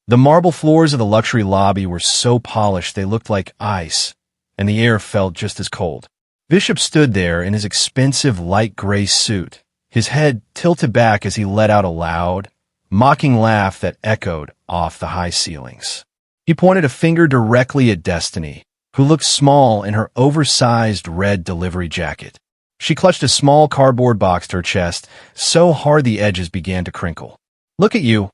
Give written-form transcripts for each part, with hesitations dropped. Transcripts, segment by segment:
The marble floors of the luxury lobby were so polished they looked like ice, and the air felt just as cold. Bishop stood there in his expensive light gray suit, his head tilted back as he let out a loud, mocking laugh that echoed off the high ceilings. He pointed a finger directly at Destiny, who looked small in her oversized red delivery jacket. She clutched a small cardboard box to her chest, so hard the edges began to crinkle. "Look at you,"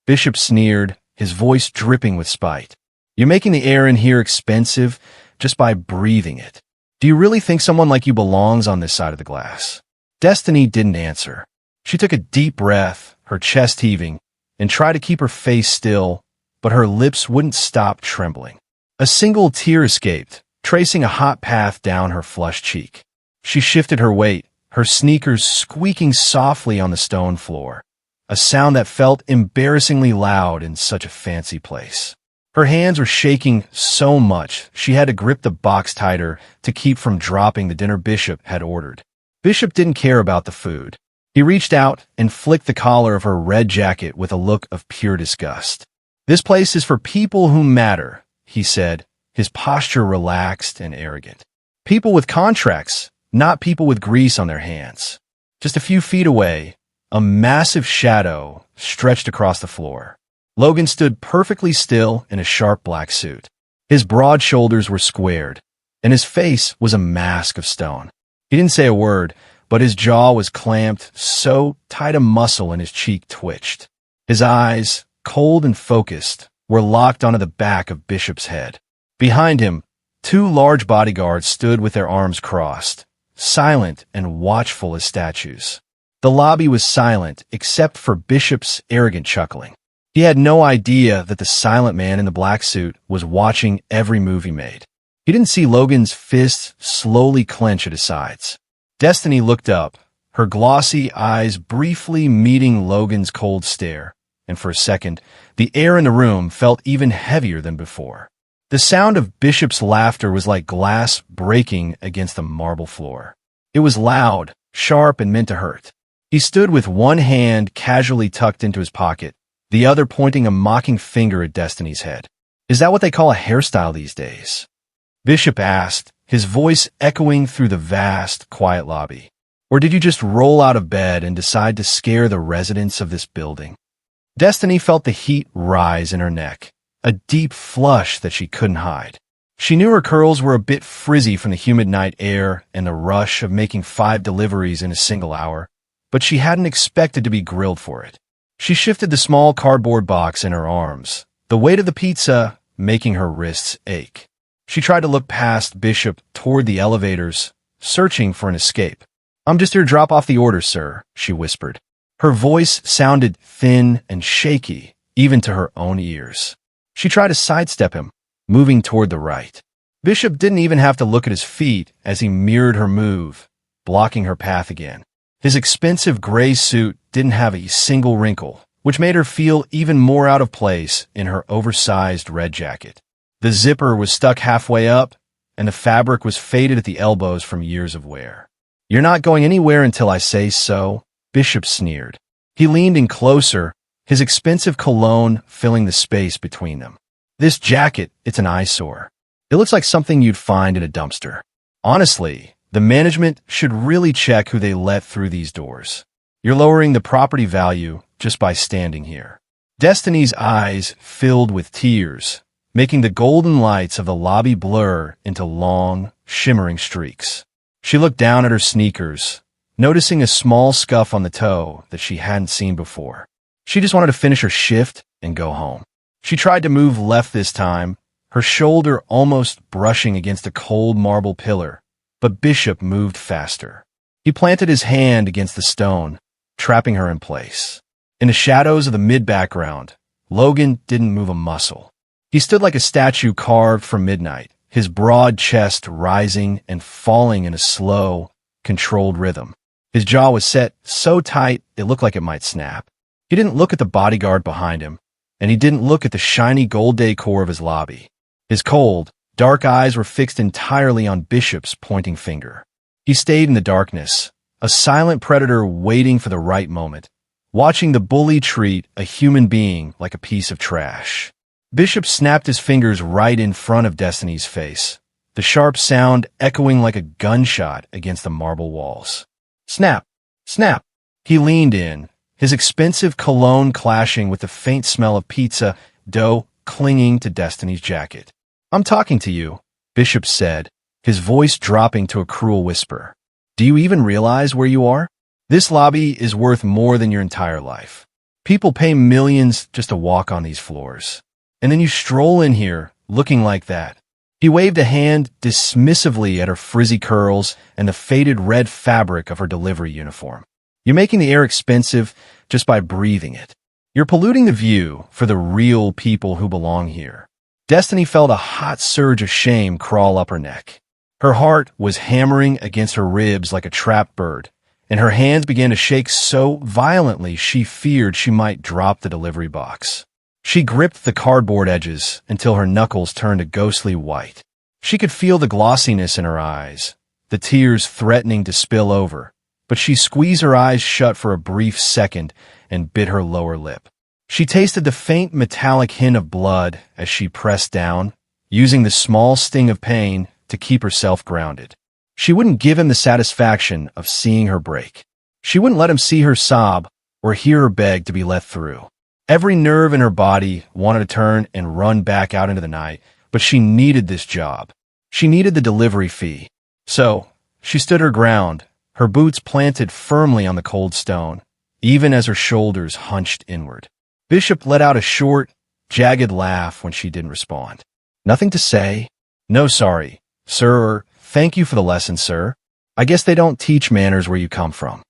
Bishop sneered, his voice dripping with spite. "You're making the air in here expensive just by breathing it. Do you really think someone like you belongs on this side of the glass?" Destiny didn't answer. She took a deep breath, her chest heaving, and tried to keep her face still, but her lips wouldn't stop trembling. A single tear escaped, tracing a hot path down her flushed cheek. She shifted her weight, her sneakers squeaking softly on the stone floor, a sound that felt embarrassingly loud in such a fancy place. Her hands were shaking so much she had to grip the box tighter to keep from dropping the dinner Bishop had ordered. Bishop didn't care about the food. He reached out and flicked the collar of her red jacket with a look of pure disgust. "This place is for people who matter," he said, his posture relaxed and arrogant. "People with contracts, not people with grease on their hands." Just a few feet away, a massive shadow stretched across the floor. Logan stood perfectly still in a sharp black suit. His broad shoulders were squared, and his face was a mask of stone. He didn't say a word, but his jaw was clamped so tight a muscle in his cheek twitched. His eyes, cold and focused, were locked onto the back of Bishop's head. Behind him, two large bodyguards stood with their arms crossed, silent and watchful as statues. The lobby was silent except for Bishop's arrogant chuckling. He had no idea that the silent man in the black suit was watching every move he made. He didn't see Logan's fists slowly clench at his sides. Destiny looked up, her glossy eyes briefly meeting Logan's cold stare, and for a second, the air in the room felt even heavier than before. The sound of Bishop's laughter was like glass breaking against the marble floor. It was loud, sharp, and meant to hurt. He stood with one hand casually tucked into his pocket, the other pointing a mocking finger at Destiny's head. "Is that what they call a hairstyle these days?" Bishop asked, his voice echoing through the vast, quiet lobby. "Or did you just roll out of bed and decide to scare the residents of this building?" Destiny felt the heat rise in her neck, a deep flush that she couldn't hide. She knew her curls were a bit frizzy from the humid night air and the rush of making 5 deliveries in a single hour, but she hadn't expected to be grilled for it. She shifted the small cardboard box in her arms, the weight of the pizza making her wrists ache. She tried to look past Bishop toward the elevators, searching for an escape. "I'm just here to drop off the order, sir," she whispered. Her voice sounded thin and shaky, even to her own ears. She tried to sidestep him, moving toward the right. Bishop didn't even have to look at his feet as he mirrored her move, blocking her path again. His expensive gray suit didn't have a single wrinkle, which made her feel even more out of place in her oversized red jacket. The zipper was stuck halfway up, and the fabric was faded at the elbows from years of wear. "You're not going anywhere until I say so," Bishop sneered. He leaned in closer, his expensive cologne filling the space between them. "This jacket, it's an eyesore. It looks like something you'd find in a dumpster. Honestly, the management should really check who they let through these doors. You're lowering the property value just by standing here." Destiny's eyes filled with tears, making the golden lights of the lobby blur into long, shimmering streaks. She looked down at her sneakers, noticing a small scuff on the toe that she hadn't seen before. She just wanted to finish her shift and go home. She tried to move left this time, her shoulder almost brushing against a cold marble pillar, but Bishop moved faster. He planted his hand against the stone, trapping her in place. In the shadows of the mid-background, Logan didn't move a muscle. He stood like a statue carved from midnight, his broad chest rising and falling in a slow, controlled rhythm. His jaw was set so tight it looked like it might snap. He didn't look at the bodyguard behind him, and he didn't look at the shiny gold decor of his lobby. His cold, dark eyes were fixed entirely on Bishop's pointing finger. He stayed in the darkness, a silent predator waiting for the right moment, watching the bully treat a human being like a piece of trash. Bishop snapped his fingers right in front of Destiny's face, the sharp sound echoing like a gunshot against the marble walls. Snap! Snap! He leaned in, his expensive cologne clashing with the faint smell of pizza dough clinging to Destiny's jacket. I'm talking to you, Bishop said, his voice dropping to a cruel whisper. Do you even realize where you are? This lobby is worth more than your entire life. People pay millions just to walk on these floors. And then you stroll in here, looking like that. He waved a hand dismissively at her frizzy curls and the faded red fabric of her delivery uniform. You're making the air expensive just by breathing it. You're polluting the view for the real people who belong here. Destiny felt a hot surge of shame crawl up her neck. Her heart was hammering against her ribs like a trapped bird, and her hands began to shake so violently she feared she might drop the delivery box. She gripped the cardboard edges until her knuckles turned a ghostly white. She could feel the glossiness in her eyes, the tears threatening to spill over, but she squeezed her eyes shut for a brief second and bit her lower lip. She tasted the faint metallic hint of blood as she pressed down, using the small sting of pain to keep herself grounded. She wouldn't give him the satisfaction of seeing her break. She wouldn't let him see her sob or hear her beg to be let through. Every nerve in her body wanted to turn and run back out into the night, but she needed this job. She needed the delivery fee. So, she stood her ground, her boots planted firmly on the cold stone, even as her shoulders hunched inward. Bishop let out a short, jagged laugh when she didn't respond. Nothing to say? No sorry, sir, or thank you for the lesson, sir. I guess they don't teach manners where you come from.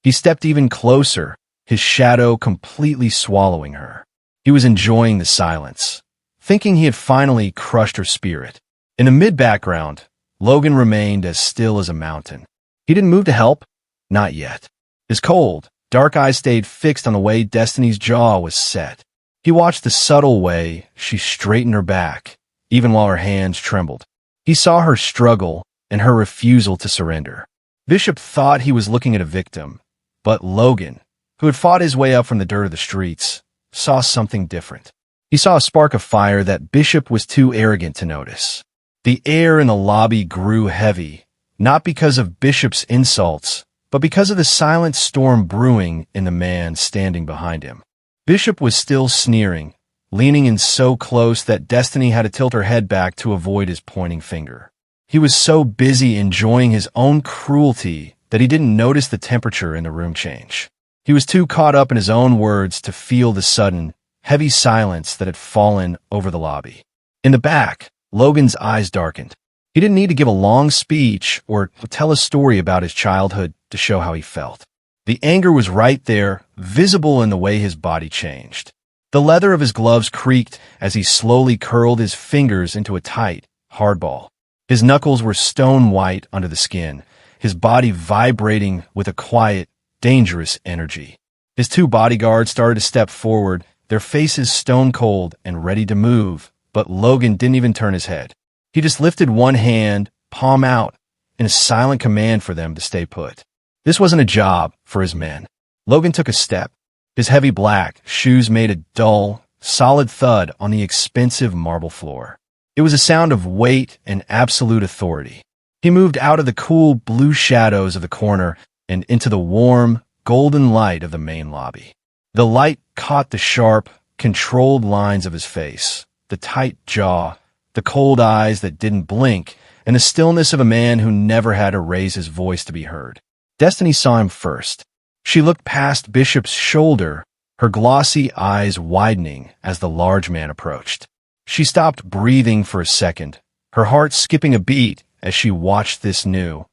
He stepped even closer, his shadow completely swallowing her. He was enjoying the silence, thinking he had finally crushed her spirit. In the mid-background, Logan remained as still as a mountain. He didn't move to help. Not yet. His cold, dark eyes stayed fixed on the way Destiny's jaw was set. He watched the subtle way she straightened her back, even while her hands trembled. He saw her struggle and her refusal to surrender. Bishop thought he was looking at a victim, but Logan, who had fought his way up from the dirt of the streets, saw something different. He saw a spark of fire that Bishop was too arrogant to notice. The air in the lobby grew heavy, not because of Bishop's insults, but because of the silent storm brewing in the man standing behind him. Bishop was still sneering, leaning in so close that Destiny had to tilt her head back to avoid his pointing finger. He was so busy enjoying his own cruelty that he didn't notice the temperature in the room change. He was too caught up in his own words to feel the sudden, heavy silence that had fallen over the lobby. In the back, Logan's eyes darkened. He didn't need to give a long speech or tell a story about his childhood to show how he felt. The anger was right there, visible in the way his body changed. The leather of his gloves creaked as he slowly curled his fingers into a tight, hard ball. His knuckles were stone white under the skin, his body vibrating with a quiet, dangerous energy. His two bodyguards started to step forward, their faces stone cold and ready to move, but Logan didn't even turn his head. He just lifted one hand, palm out, in a silent command for them to stay put. This wasn't a job for his men. Logan took a step. His heavy black shoes made a dull, solid thud on the expensive marble floor. It was a sound of weight and absolute authority. He moved out of the cool blue shadows of the corner and into the warm, golden light of the main lobby. The light caught the sharp, controlled lines of his face, the tight jaw, the cold eyes that didn't blink, and the stillness of a man who never had to raise his voice to be heard. Destiny saw him first. She looked past Bishop's shoulder, her glossy eyes widening as the large man approached. She stopped breathing for a second, her heart skipping a beat as she watched this new,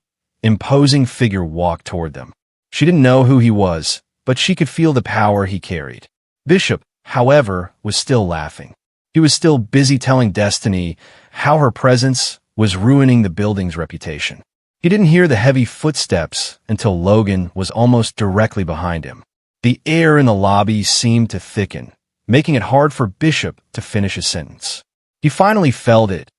imposing figure walk toward them. She didn't know who he was, but she could feel the power he carried. Bishop, however, was still laughing. He was still busy telling Destiny how her presence was ruining the building's reputation. He didn't hear the heavy footsteps until Logan was almost directly behind him. The air in the lobby seemed to thicken, making it hard for Bishop to finish a sentence. He finally felt it,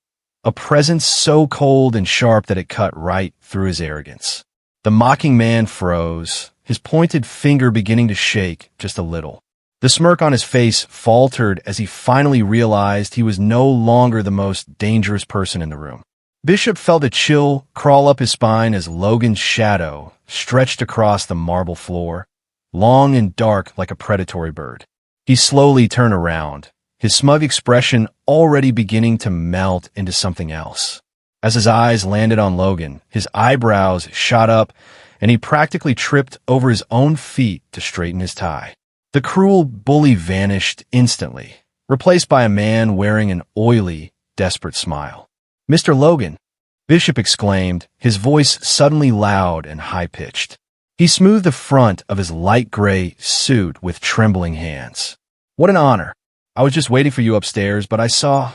a presence so cold and sharp that it cut right through his arrogance. The mocking man froze, his pointed finger beginning to shake just a little. The smirk on his face faltered as he finally realized he was no longer the most dangerous person in the room. Bishop felt a chill crawl up his spine as Logan's shadow stretched across the marble floor, long and dark like a predatory bird. He slowly turned around, his smug expression already beginning to melt into something else. As his eyes landed on Logan, his eyebrows shot up, and he practically tripped over his own feet to straighten his tie. The cruel bully vanished instantly, replaced by a man wearing an oily, desperate smile. "Mr. Logan," Bishop exclaimed, his voice suddenly loud and high-pitched. He smoothed the front of his light gray suit with trembling hands. "What an honor. I was just waiting for you upstairs, but I saw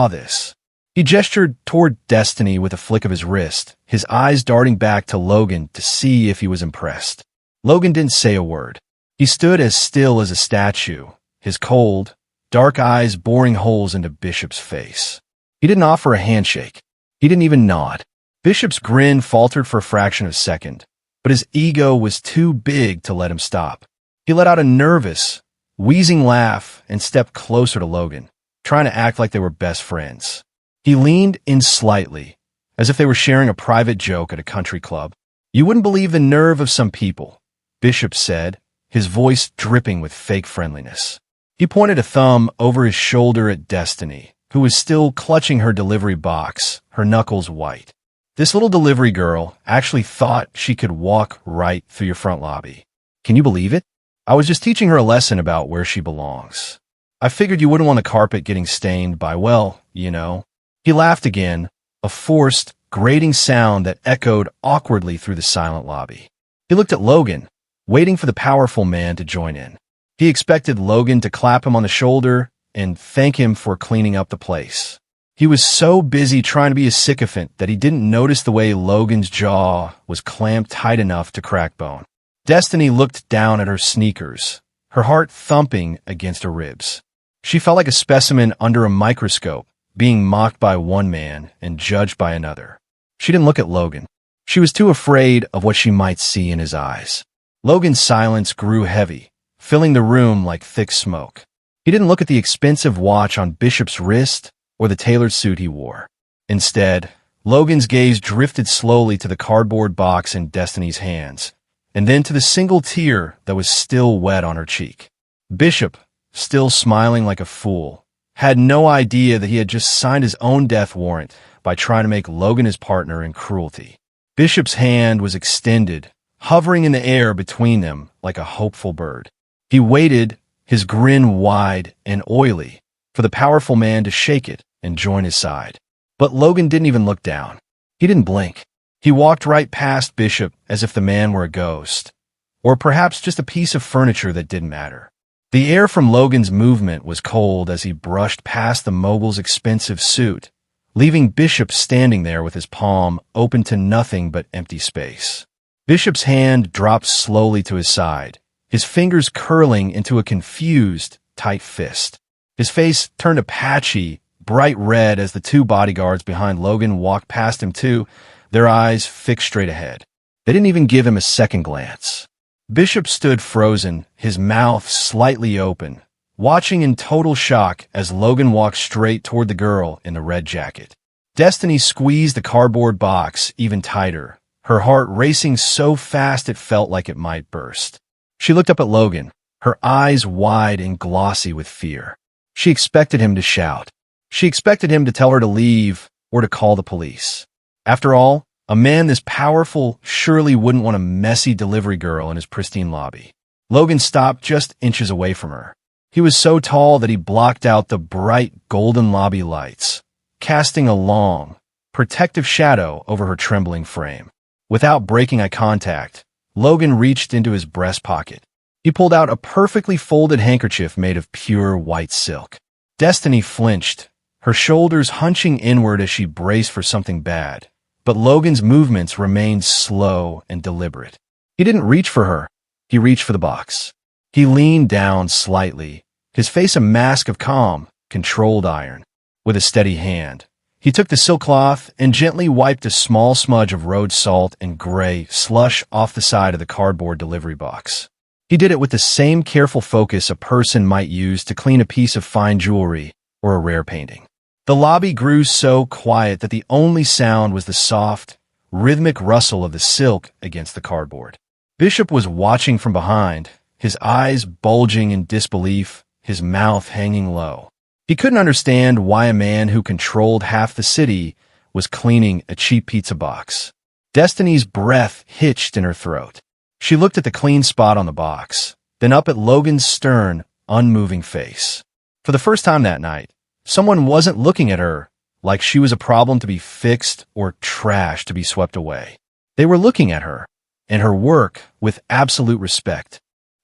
this." He gestured toward Destiny with a flick of his wrist, his eyes darting back to Logan to see if he was impressed. Logan didn't say a word. He stood as still as a statue, his cold, dark eyes boring holes into Bishop's face. He didn't offer a handshake. He didn't even nod. Bishop's grin faltered for a fraction of a second, but his ego was too big to let him stop. He let out a nervous, wheezing laugh and stepped closer to Logan, trying to act like they were best friends. He leaned in slightly, as if they were sharing a private joke at a country club. "You wouldn't believe the nerve of some people," Bishop said, his voice dripping with fake friendliness. He pointed a thumb over his shoulder at Destiny, who was still clutching her delivery box, her knuckles white. "This little delivery girl actually thought she could walk right through your front lobby. Can you believe it? I was just teaching her a lesson about where she belongs. I figured you wouldn't want the carpet getting stained by, well, you know." He laughed again, a forced, grating sound that echoed awkwardly through the silent lobby. He looked at Logan, waiting for the powerful man to join in. He expected Logan to clap him on the shoulder and thank him for cleaning up the place. He was so busy trying to be a sycophant that he didn't notice the way Logan's jaw was clamped tight enough to crack bone. Destiny looked down at her sneakers, her heart thumping against her ribs. She felt like a specimen under a microscope, being mocked by one man and judged by another. She didn't look at Logan. She was too afraid of what she might see in his eyes. Logan's silence grew heavy, filling the room like thick smoke. He didn't look at the expensive watch on Bishop's wrist or the tailored suit he wore. Instead, Logan's gaze drifted slowly to the cardboard box in Destiny's hands, and then to the single tear that was still wet on her cheek. Bishop, still smiling like a fool, had no idea that he had just signed his own death warrant by trying to make Logan his partner in cruelty. Bishop's hand was extended, hovering in the air between them like a hopeful bird. He waited, his grin wide and oily, for the powerful man to shake it and join his side. But Logan didn't even look down. He didn't blink. He walked right past Bishop as if the man were a ghost, or perhaps just a piece of furniture that didn't matter. The air from Logan's movement was cold as he brushed past the mogul's expensive suit, leaving Bishop standing there with his palm open to nothing but empty space. Bishop's hand dropped slowly to his side, his fingers curling into a confused, tight fist. His face turned a patchy, bright red as the two bodyguards behind Logan walked past him too, their eyes fixed straight ahead. They didn't even give him a second glance. Bishop stood frozen, his mouth slightly open, watching in total shock as Logan walked straight toward the girl in the red jacket. Destiny squeezed the cardboard box even tighter, her heart racing so fast it felt like it might burst. She looked up at Logan, her eyes wide and glossy with fear. She expected him to shout. She expected him to tell her to leave or to call the police. After all, a man this powerful surely wouldn't want a messy delivery girl in his pristine lobby. Logan stopped just inches away from her. He was so tall that he blocked out the bright golden lobby lights, casting a long, protective shadow over her trembling frame. Without breaking eye contact, Logan reached into his breast pocket. He pulled out a perfectly folded handkerchief made of pure white silk. Destiny flinched, her shoulders hunching inward as she braced for something bad. But Logan's movements remained slow and deliberate. He didn't reach for her. He reached for the box. He leaned down slightly, his face a mask of calm, controlled iron. With a steady hand, He took the silk cloth and gently wiped a small smudge of road salt and gray slush off the side of the cardboard delivery box. He did it with the same careful focus a person might use to clean a piece of fine jewelry or a rare painting. The lobby grew so quiet that the only sound was the soft, rhythmic rustle of the silk against the cardboard. Bishop was watching from behind, his eyes bulging in disbelief, his mouth hanging low. He couldn't understand why a man who controlled half the city was cleaning a cheap pizza box. Destiny's breath hitched in her throat. She looked at the clean spot on the box, then up at Logan's stern, unmoving face. For the first time that night, someone wasn't looking at her like she was a problem to be fixed or trash to be swept away. They were looking at her and her work with absolute respect.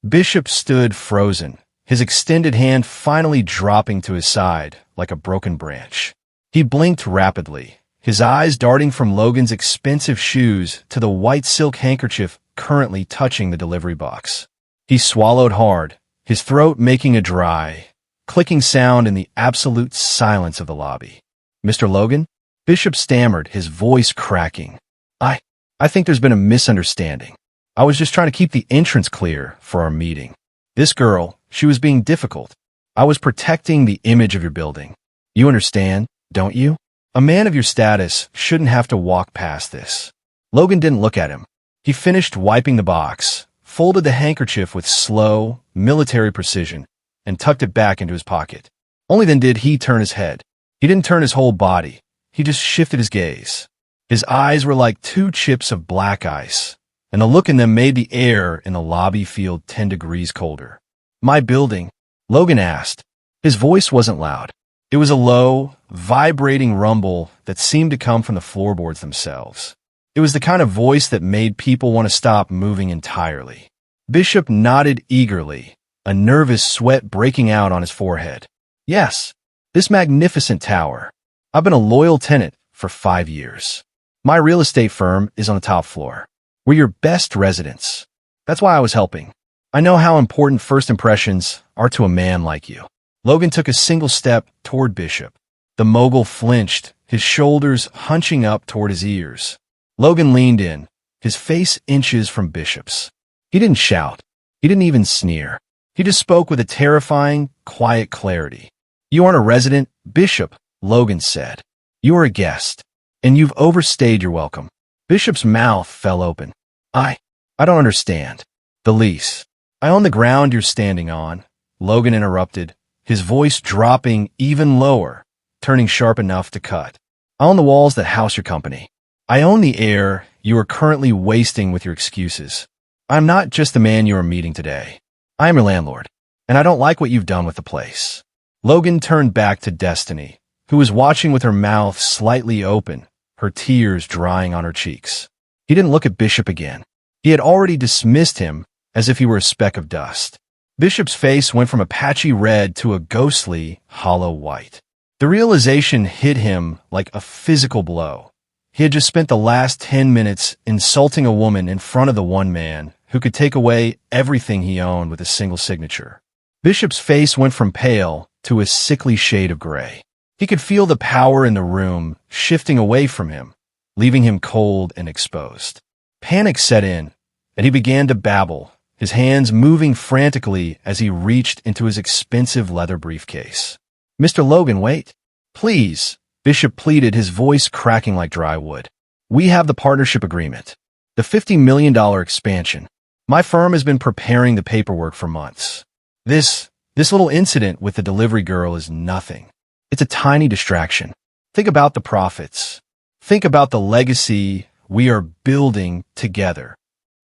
Bishop stood frozen, his extended hand finally dropping to his side like a broken branch. He blinked rapidly, his eyes darting from Logan's expensive shoes to the white silk handkerchief currently touching the delivery box. He swallowed hard, his throat making a dry, clicking sound in the absolute silence of the lobby. "Mr. Logan?" Bishop stammered, his voice cracking. I think there's been a misunderstanding. I was just trying to keep the entrance clear for our meeting. This girl, she was being difficult. I was protecting the image of your building. You understand, don't you? A man of your status shouldn't have to walk past this." Logan didn't look at him. He finished wiping the box, folded the handkerchief with slow, military precision, and tucked it back into his pocket. Only then did he turn his head. He didn't turn his whole body. He just shifted his gaze. His eyes were like two chips of black ice, and the look in them made the air in the lobby feel 10 degrees colder. "My building?" Logan asked. His voice wasn't loud. It was a low, vibrating rumble that seemed to come from the floorboards themselves. It was the kind of voice that made people want to stop moving entirely. Bishop nodded eagerly, a nervous sweat breaking out on his forehead. "Yes, this magnificent tower. I've been a loyal tenant for 5 years. My real estate firm is on the top floor. We're your best residents. That's why I was helping. I know how important first impressions are to a man like you." Logan took a single step toward Bishop. The mogul flinched, his shoulders hunching up toward his ears. Logan leaned in, his face inches from Bishop's. He didn't shout. He didn't even sneer. He just spoke with a terrifying, quiet clarity. "You aren't a resident, Bishop," Logan said. "You are a guest, and you've overstayed your welcome." Bishop's mouth fell open. I don't understand. "The lease. I own the ground you're standing on," Logan interrupted, his voice dropping even lower, turning sharp enough to cut. "I own the walls that house your company. I own the air you are currently wasting with your excuses. I'm not just the man you are meeting today. I am your landlord, and I don't like what you've done with the place." Logan turned back to Destiny, who was watching with her mouth slightly open, her tears drying on her cheeks. He didn't look at Bishop again. He had already dismissed him as if he were a speck of dust. Bishop's face went from a patchy red to a ghostly, hollow white. The realization hit him like a physical blow. He had just spent the last 10 minutes insulting a woman in front of the one man who could take away everything he owned with a single signature. Bishop's face went from pale to a sickly shade of gray. He could feel the power in the room shifting away from him, leaving him cold and exposed. Panic set in, and he began to babble, his hands moving frantically as he reached into his expensive leather briefcase. "Mr. Logan, wait. Please," Bishop pleaded, his voice cracking like dry wood. "We have the partnership agreement, the $50 million expansion. My firm has been preparing the paperwork for months. This little incident with the delivery girl is nothing. It's a tiny distraction. Think about the profits. Think about the legacy we are building together."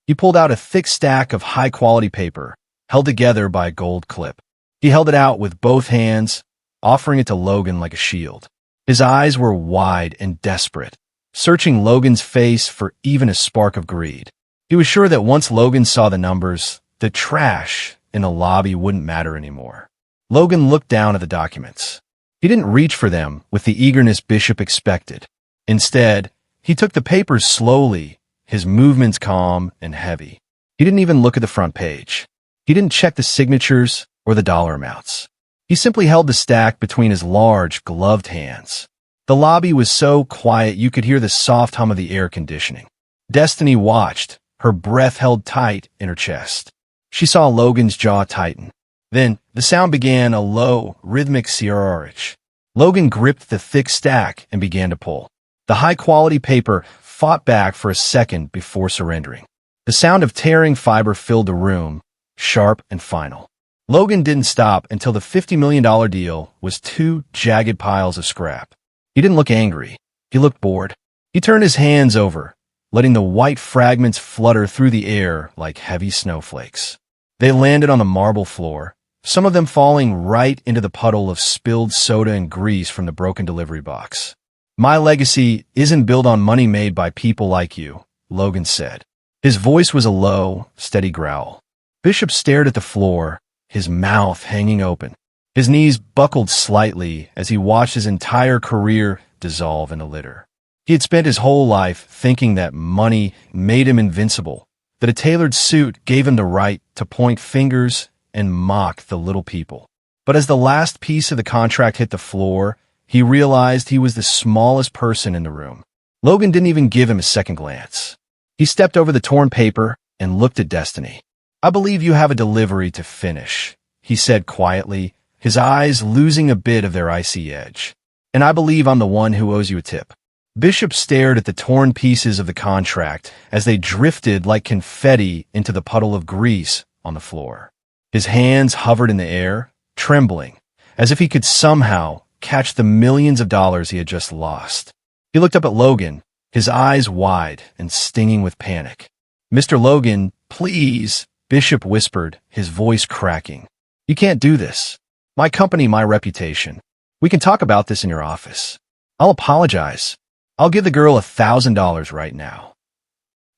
He pulled out a thick stack of high-quality paper, held together by a gold clip. He held it out with both hands, offering it to Logan like a shield. His eyes were wide and desperate, searching Logan's face for even a spark of greed. He was sure that once Logan saw the numbers, the trash in the lobby wouldn't matter anymore. Logan looked down at the documents. He didn't reach for them with the eagerness Bishop expected. Instead, he took the papers slowly, his movements calm and heavy. He didn't even look at the front page. He didn't check the signatures or the dollar amounts. He simply held the stack between his large, gloved hands. The lobby was so quiet you could hear the soft hum of the air conditioning. Destiny watched, her breath held tight in her chest. She saw Logan's jaw tighten. Then, the sound began, a low, rhythmic CRRH. Logan gripped the thick stack and began to pull. The high-quality paper fought back for a second before surrendering. The sound of tearing fiber filled the room, sharp and final. Logan didn't stop until the $50 million deal was two jagged piles of scrap. He didn't look angry. He looked bored. He turned his hands over, letting the white fragments flutter through the air like heavy snowflakes. They landed on the marble floor, some of them falling right into the puddle of spilled soda and grease from the broken delivery box. "My legacy isn't built on money made by people like you," Logan said. His voice was a low, steady growl. Bishop stared at the floor, his mouth hanging open. His knees buckled slightly as he watched his entire career dissolve in a litter. He had spent his whole life thinking that money made him invincible, that a tailored suit gave him the right to point fingers and mock the little people. But as the last piece of the contract hit the floor, he realized he was the smallest person in the room. Logan didn't even give him a second glance. He stepped over the torn paper and looked at Destiny. "I believe you have a delivery to finish," he said quietly, his eyes losing a bit of their icy edge. "And I believe I'm the one who owes you a tip." Bishop stared at the torn pieces of the contract as they drifted like confetti into the puddle of grease on the floor. His hands hovered in the air, trembling, as if he could somehow catch the millions of dollars he had just lost. He looked up at Logan, his eyes wide and stinging with panic. "Mr. Logan, please," Bishop whispered, his voice cracking. "You can't do this. My company, my reputation. We can talk about this in your office. I'll apologize. I'll give the girl $1,000 right now."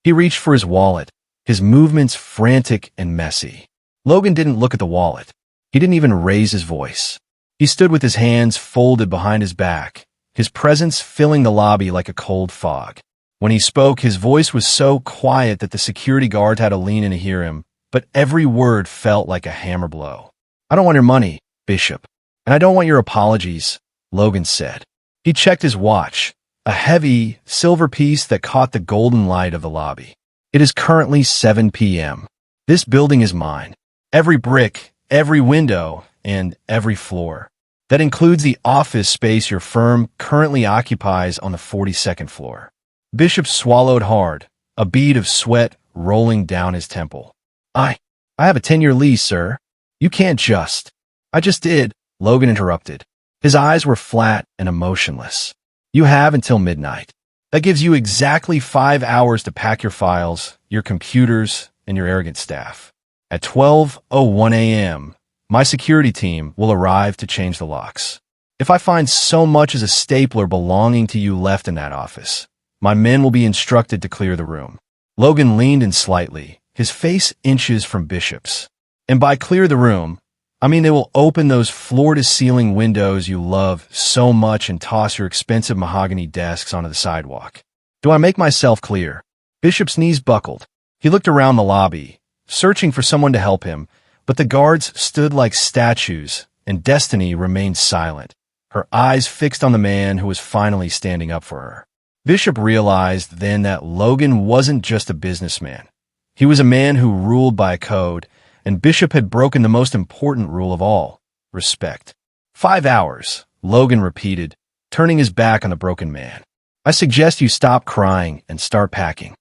He reached for his wallet, his movements frantic and messy. Logan didn't look at the wallet. He didn't even raise his voice. He stood with his hands folded behind his back, his presence filling the lobby like a cold fog. When he spoke, his voice was so quiet that the security guard had to lean in to hear him, but every word felt like a hammer blow. "I don't want your money, Bishop, and I don't want your apologies," Logan said. He checked his watch, a heavy, silver piece that caught the golden light of the lobby. "It is currently 7 p.m. This building is mine. Every brick, every window, and every floor. That includes the office space your firm currently occupies on the 42nd floor." Bishop swallowed hard, a bead of sweat rolling down his temple. I have a 10-year lease, sir. You can't just." "I just did," Logan interrupted. His eyes were flat and emotionless. "You have until midnight. That gives you exactly 5 hours to pack your files, your computers, and your arrogant staff. At 12:01 a.m., my security team will arrive to change the locks. If I find so much as a stapler belonging to you left in that office, my men will be instructed to clear the room." Logan leaned in slightly, his face inches from Bishop's. "And by clear the room, I mean they will open those floor-to-ceiling windows you love so much and toss your expensive mahogany desks onto the sidewalk. Do I make myself clear?" Bishop's knees buckled. He looked around the lobby, searching for someone to help him, but the guards stood like statues, and Destiny remained silent, her eyes fixed on the man who was finally standing up for her. Bishop realized then that Logan wasn't just a businessman. He was a man who ruled by a code, and Bishop had broken the most important rule of all, respect. 5 hours, Logan repeated, turning his back on the broken man. "I suggest you stop crying and start packing."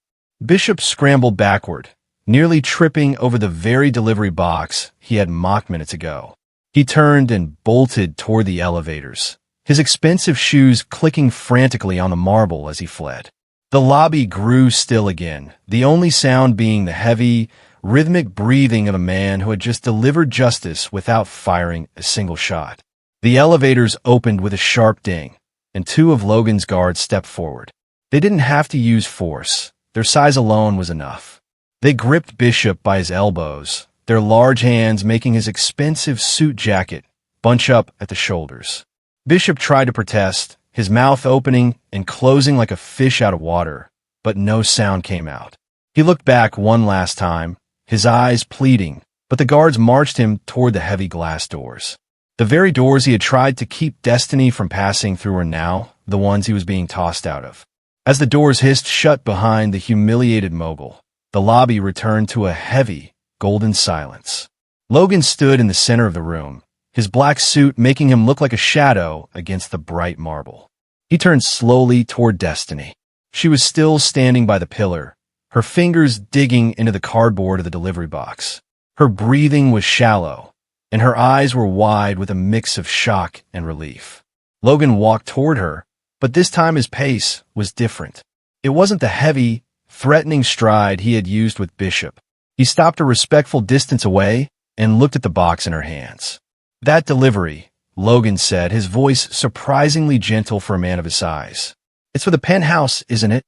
Bishop scrambled backward, nearly tripping over the very delivery box he had mocked minutes ago. He turned and bolted toward the elevators, his expensive shoes clicking frantically on the marble as he fled. The lobby grew still again, the only sound being the heavy, rhythmic breathing of a man who had just delivered justice without firing a single shot. The elevators opened with a sharp ding, and 2 of Logan's guards stepped forward. They didn't have to use force. Their size alone was enough. They gripped Bishop by his elbows, their large hands making his expensive suit jacket bunch up at the shoulders. Bishop tried to protest, his mouth opening and closing like a fish out of water, but no sound came out. He looked back one last time, his eyes pleading, but the guards marched him toward the heavy glass doors. The very doors he had tried to keep Destiny from passing through were now the ones he was being tossed out of. As the doors hissed shut behind the humiliated mogul, the lobby returned to a heavy, golden silence. Logan stood in the center of the room, his black suit making him look like a shadow against the bright marble. He turned slowly toward Destiny. She was still standing by the pillar, her fingers digging into the cardboard of the delivery box. Her breathing was shallow, and her eyes were wide with a mix of shock and relief. Logan walked toward her, but this time his pace was different. It wasn't the heavy, threatening stride he had used with Bishop. He stopped a respectful distance away and looked at the box in her hands. "That delivery," Logan said, his voice surprisingly gentle for a man of his size. "It's for the penthouse, isn't it?"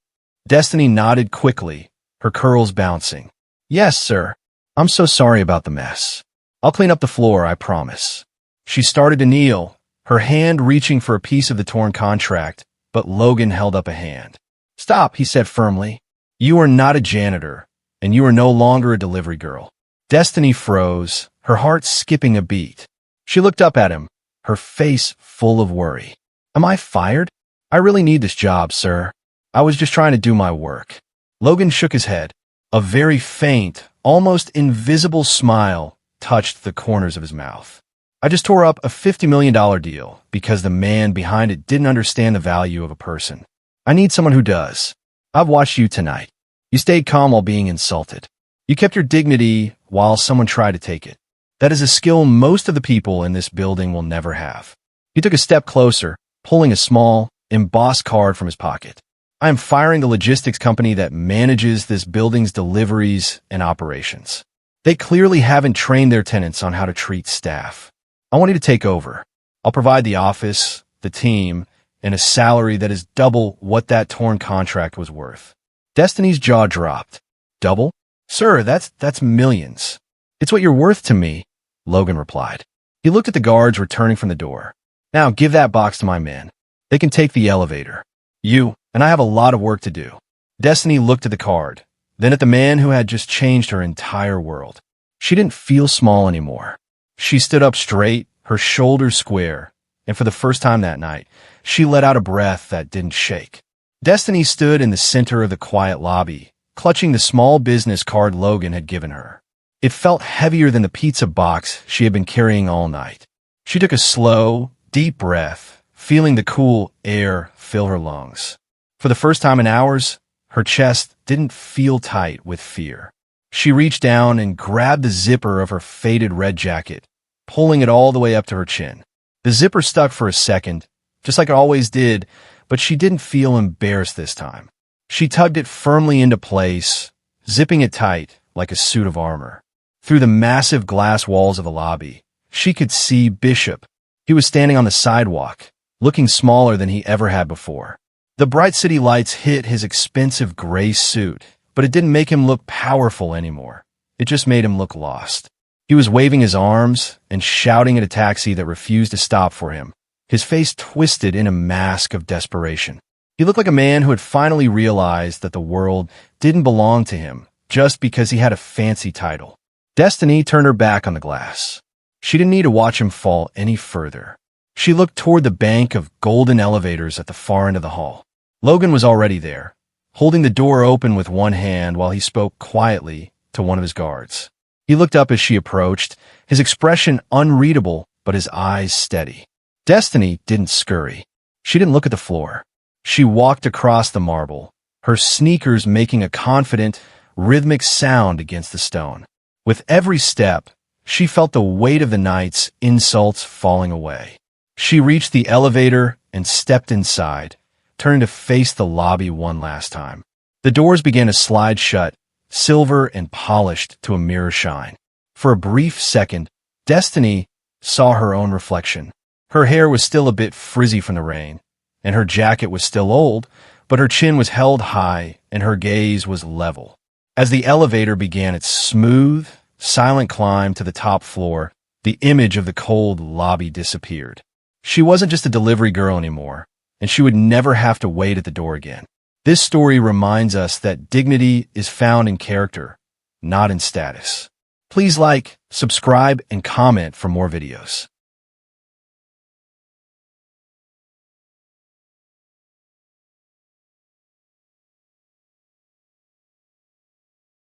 Destiny nodded quickly, her curls bouncing. "Yes, sir. I'm so sorry about the mess. I'll clean up the floor, I promise." She started to kneel, her hand reaching for a piece of the torn contract, but Logan held up a hand. "Stop," he said firmly. "You are not a janitor, and you are no longer a delivery girl." Destiny froze, her heart skipping a beat. She looked up at him, her face full of worry. "Am I fired? I really need this job, sir. I was just trying to do my work." Logan shook his head. A very faint, almost invisible smile touched the corners of his mouth. "I just tore up a $50 million deal because the man behind it didn't understand the value of a person. I need someone who does. I've watched you tonight. You stayed calm while being insulted. You kept your dignity while someone tried to take it. That is a skill most of the people in this building will never have." He took a step closer, pulling a small, embossed card from his pocket. "I am firing the logistics company that manages this building's deliveries and operations. They clearly haven't trained their tenants on how to treat staff. I want you to take over. I'll provide the office, the team, and a salary that is double what that torn contract was worth." Destiny's jaw dropped. "Double? Sir, that's millions." "It's what you're worth to me," Logan replied. He looked at the guards returning from the door. "Now give that box to my men. They can take the elevator. You and I have a lot of work to do." Destiny looked at the card, then at the man who had just changed her entire world. She didn't feel small anymore. She stood up straight, her shoulders square, and for the first time that night, she let out a breath that didn't shake. Destiny stood in the center of the quiet lobby, clutching the small business card Logan had given her. It felt heavier than the pizza box she had been carrying all night. She took a slow, deep breath, feeling the cool air fill her lungs. For the first time in hours, her chest didn't feel tight with fear. She reached down and grabbed the zipper of her faded red jacket, pulling it all the way up to her chin. The zipper stuck for a second, just like it always did, but she didn't feel embarrassed this time. She tugged it firmly into place, zipping it tight like a suit of armor. Through the massive glass walls of the lobby, she could see Bishop. He was standing on the sidewalk, looking smaller than he ever had before. The bright city lights hit his expensive gray suit, but it didn't make him look powerful anymore. It just made him look lost. He was waving his arms and shouting at a taxi that refused to stop for him, his face twisted in a mask of desperation. He looked like a man who had finally realized that the world didn't belong to him just because he had a fancy title. Destiny turned her back on the glass. She didn't need to watch him fall any further. She looked toward the bank of golden elevators at the far end of the hall. Logan was already there, holding the door open with one hand while he spoke quietly to one of his guards. He looked up as she approached, his expression unreadable but his eyes steady. Destiny didn't scurry. She didn't look at the floor. She walked across the marble, her sneakers making a confident, rhythmic sound against the stone. With every step, she felt the weight of the night's insults falling away. She reached the elevator and stepped inside, turning to face the lobby one last time. The doors began to slide shut, silver and polished to a mirror shine. For a brief second, Destiny saw her own reflection. Her hair was still a bit frizzy from the rain, and her jacket was still old, but her chin was held high and her gaze was level. As the elevator began its smooth, silent climb to the top floor, the image of the cold lobby disappeared. She wasn't just a delivery girl anymore, and she would never have to wait at the door again. This story reminds us that dignity is found in character, not in status. Please like, subscribe, and comment for more videos.